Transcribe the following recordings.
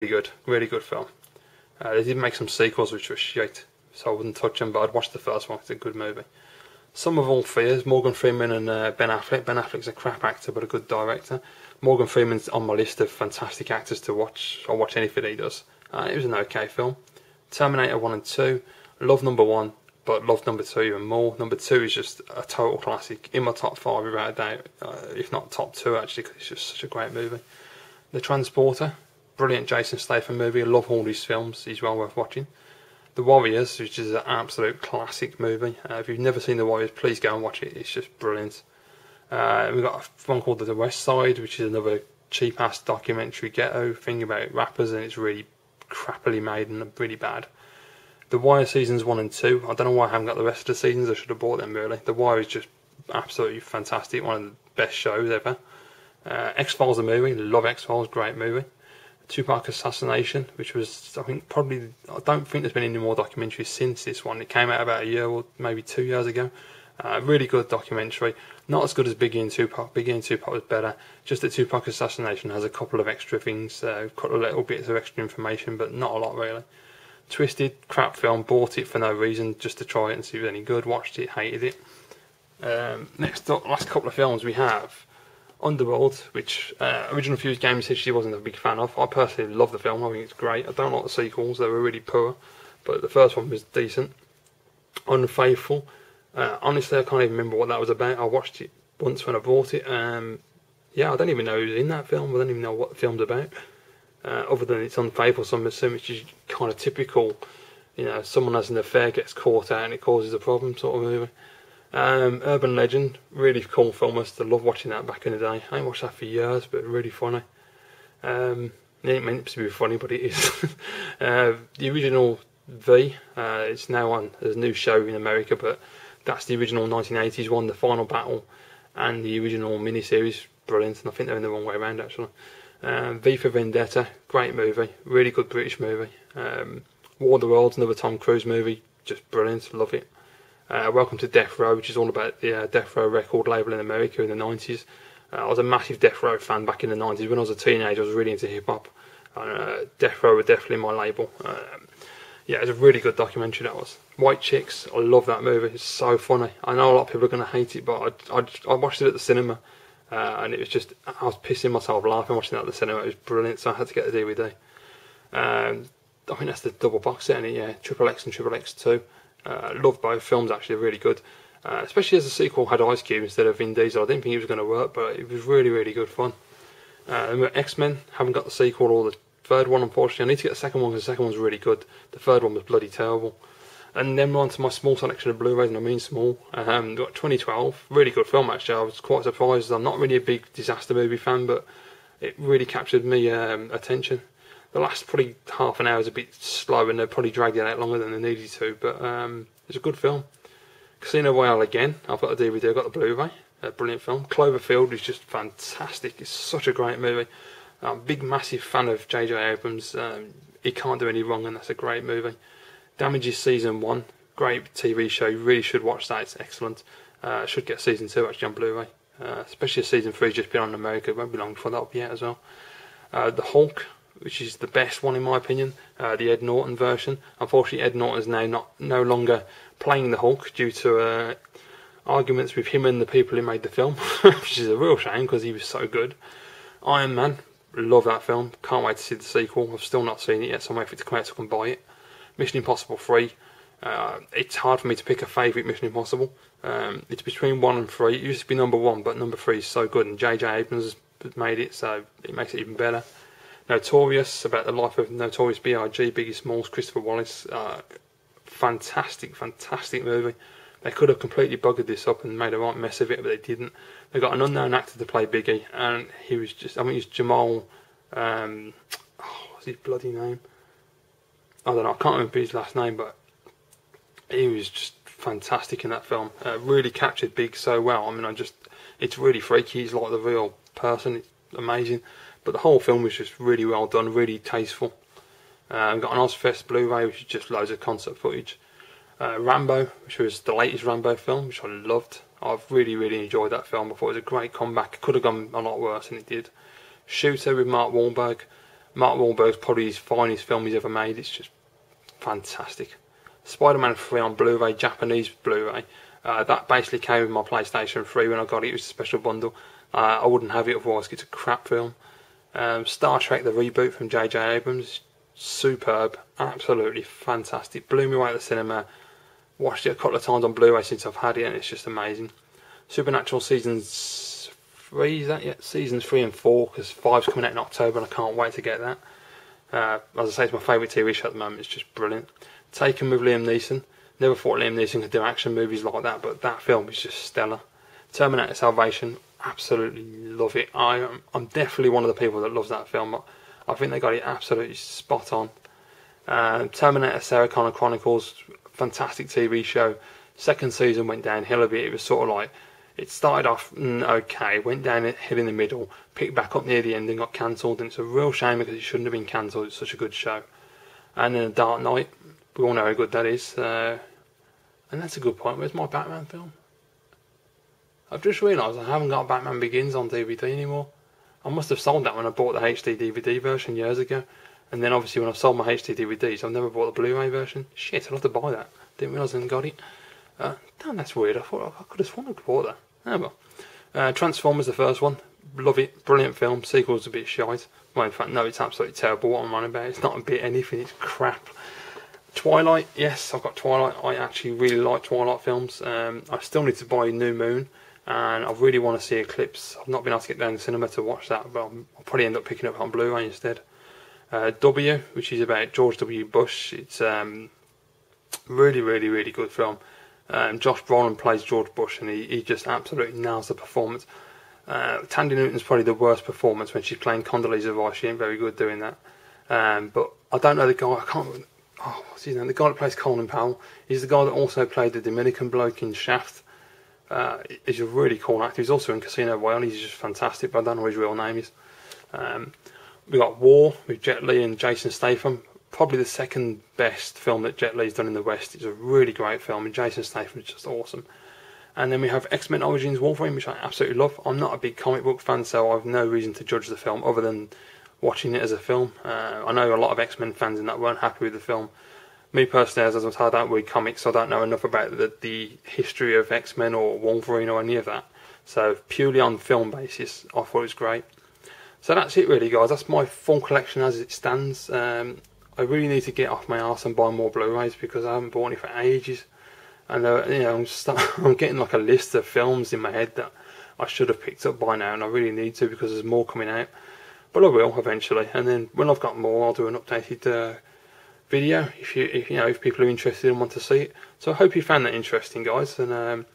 really good film. They did make some sequels which were shit, so I wouldn't touch them, but I'd watch the first one. It's a good movie. Some of All Fears, Morgan Freeman and Ben Affleck. Ben Affleck's a crap actor but a good director. Morgan Freeman's on my list of fantastic actors to watch. I'll watch anything he does. It was an okay film. Terminator 1 and 2. Love number 1, but love number 2 even more. Number 2 is just a total classic. In my top 5 without a doubt, if not top 2 actually, because it's just such a great movie. The Transporter. Brilliant Jason Statham movie. I love all these films. He's well worth watching. The Warriors, which is an absolute classic movie. If you've never seen The Warriors, please go and watch it. It's just brilliant. We've got one called The West Side, which is another cheap-ass documentary ghetto thing about rappers, and it's really crappily made and really bad. The Wire seasons 1 and 2. I don't know why I haven't got the rest of the seasons. I should have bought them really. The Wire is just absolutely fantastic. One of the best shows ever. X-Files the movie. Love X-Files. Great movie. Tupac Assassination, which was, I don't think there's been any more documentaries since this one. It came out about a year or maybe 2 years ago. Really good documentary. Not as good as Biggie and Tupac. Biggie and Tupac was better. Just that Tupac Assassination has a couple of extra things, a couple of little bits of extra information, but not a lot really. Twisted, crap film. Bought it for no reason, just to try it and see if it was any good. Watched it, hated it. Next up, last couple of films we have. Underworld, which Original Fuse Gaming said she wasn't a big fan of. I personally love the film. I think it's great. I don't like the sequels. They were really poor, but the first one was decent. Unfaithful. Honestly, I can't even remember what that was about. I watched it once when I bought it. Yeah, I don't even know who's in that film. I don't even know what the film's about. Other than it's unfaithful, so I'm assuming it's just kind of typical, you know, someone has an affair, gets caught out and it causes a problem sort of movie. Urban Legend, really cool film. I used to love watching that back in the day. I ain't watched that for years, but really funny. It ain't meant to be funny, but it is. The original V, it's now on, there's a new show in America, but that's the original 1980s one, The Final Battle, and the original miniseries, brilliant, and I think they're in the wrong way around actually. V for Vendetta, great movie, really good British movie. War of the Worlds, another Tom Cruise movie, just brilliant, love it. Welcome to Death Row, which is all about the Death Row record label in America in the 90s. I was a massive Death Row fan back in the 90s. When I was a teenager, I was really into hip-hop. Death Row were definitely my label. Yeah, it was a really good documentary, that was. White Chicks, I love that movie. It's so funny. I know a lot of people are going to hate it, but I watched it at the cinema, and it was just, I was pissing myself laughing watching that at the cinema. It was brilliant, so I had to get the DVD. I think that's the double box set, isn't it? Yeah, Triple X and Triple X 2. Love both films, actually, really good. Especially as the sequel had Ice Cube instead of Vin Diesel. I didn't think it was going to work, but it was really, really good fun. X-Men, haven't got the sequel or the third one, unfortunately. I need to get the second one because the second one's really good. The third one was bloody terrible. And then on to my small selection of Blu-rays, and I mean small. Got 2012, really good film actually. I was quite surprised. I'm not really a big disaster movie fan, but it really captured me attention. The last probably half an hour is a bit slow and they probably dragged it out longer than they needed to, but it's a good film. Casino Royale again, I've got the DVD, I've got the Blu-ray, a brilliant film. Cloverfield is just fantastic, it's such a great movie. I'm a big massive fan of J.J. Abrams, he can't do any wrong and that's a great movie. Damages Season 1, great TV show, you really should watch that, it's excellent. Should get Season 2 actually on Blu-ray, especially Season 3 just been on in America, it won't be long before that'll be out as well. The Hulk, which is the best one in my opinion, the Ed Norton version. Unfortunately, Ed Norton is now no longer playing the Hulk due to arguments with him and the people who made the film, which is a real shame because he was so good. Iron Man, love that film, can't wait to see the sequel. I've still not seen it yet, so I'm waiting for it to come out so I can buy it. Mission Impossible 3, it's hard for me to pick a favourite Mission Impossible. It's between 1 and 3, it used to be number 1, but number 3 is so good, and J.J. Abrams has made it, so it makes it even better. Notorious, about the life of Notorious B.I.G., Biggie Smalls, Christopher Wallace. Fantastic, fantastic movie. They could have completely buggered this up and made a right mess of it, but they didn't. They got an unknown actor to play Biggie, and he was just, I think he's Jamal, what's his bloody name? I don't know, I can't remember his last name, but he was just fantastic in that film. Really captured Big so well. I mean, it's really freaky. He's like the real person. It's amazing. But the whole film was just really well done, really tasteful. Got an Ozfest Blu-ray, which is just loads of concert footage. Rambo, which was the latest Rambo film, which I loved. I've really, really enjoyed that film. I thought it was a great comeback. It could have gone a lot worse than it did. Shooter with Mark Wahlberg. Mark Wahlberg's probably his finest film he's ever made. It's just fantastic. Spider-Man 3 on Blu-ray, Japanese Blu-ray. That basically came with my PlayStation 3 when I got it. It was a special bundle. I wouldn't have it otherwise. It's a crap film. Star Trek, the reboot from J.J. Abrams, superb, absolutely fantastic. Blew me away at the cinema. Watched it a couple of times on Blu-ray since I've had it, and it's just amazing. Supernatural seasons 3, is that yet? Seasons 3 and 4, because 5's coming out in October, and I can't wait to get that. As I say, it's my favourite TV show at the moment. It's just brilliant. Taken with Liam Neeson. Never thought Liam Neeson could do action movies like that, but that film is just stellar. Terminator Salvation, absolutely love it. I'm definitely one of the people that loves that film. I think they got it absolutely spot on. Terminator Sarah Connor Chronicles, fantastic TV show. Second season went downhill a bit. It was sort of like, it started off okay, went downhill in the middle, picked back up near the end and got cancelled, and it's a real shame because it shouldn't have been cancelled. It's such a good show. And then Dark Knight, we all know how good that is. And that's a good point. Where's my Batman film? I've just realised I haven't got Batman Begins on DVD anymore. I must have sold that when I bought the HD DVD version years ago. And then obviously when I've sold my HD DVDs, I've never bought the Blu-ray version. Shit, I'll have to buy that. Didn't realise I hadn't got it. Damn, that's weird. I thought I could have sworn I could bought that. Oh well. Transformers, the first one. Love it. Brilliant film. Sequel's a bit shite. Well, in fact, no, it's absolutely terrible what I'm on about. It's not a bit anything. It's crap. Twilight, yes, I've got Twilight. I actually really like Twilight films. I still need to buy New Moon, and I really want to see Eclipse. I've not been able to get down to the cinema to watch that, but I'll probably end up picking it up on Blu-ray instead. W, which is about George W. Bush. It's really, really, really good film. Josh Brolin plays George Bush, and he just absolutely nails the performance. Tandy Newton's probably the worst performance when she's playing Condoleezza Rice. She ain't very good doing that. But I don't know the guy. I can't. Oh, what's his name? The guy that plays Colin Powell. He's the guy that also played the Dominican bloke in Shaft. He's a really cool actor. He's also in Casino Royale. He's just fantastic, but I don't know what his real name is. We got War with Jet Li and Jason Statham. Probably the second best film that Jet Li's done in the West. It's a really great film, and Jason Statham is just awesome. And then we have X-Men Origins Wolverine, which I absolutely love. I'm not a big comic book fan, so I've no reason to judge the film other than watching it as a film. I know a lot of X-Men fans and that weren't happy with the film. Me personally, as I said, I don't read comics, so I don't know enough about the history of X-Men or Wolverine or any of that. So purely on film basis, I thought it was great. So that's it really, guys. That's my full collection as it stands. I really need to get off my arse and buy more Blu-rays because I haven't bought any for ages. And you know, I'm getting like a list of films in my head that I should have picked up by now, and I really need to because there's more coming out. But I will eventually, and then when I've got more, I'll do an updated video if people are interested and want to see it. So I hope you found that interesting, guys. And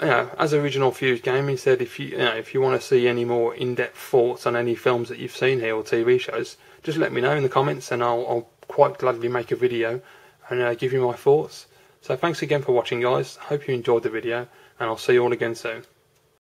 as Original Fuse Gaming said, if you want to see any more in-depth thoughts on any films that you've seen here or TV shows, just let me know in the comments, and I'll quite gladly make a video and give you my thoughts. So thanks again for watching, guys. Hope you enjoyed the video, and I'll see you all again soon.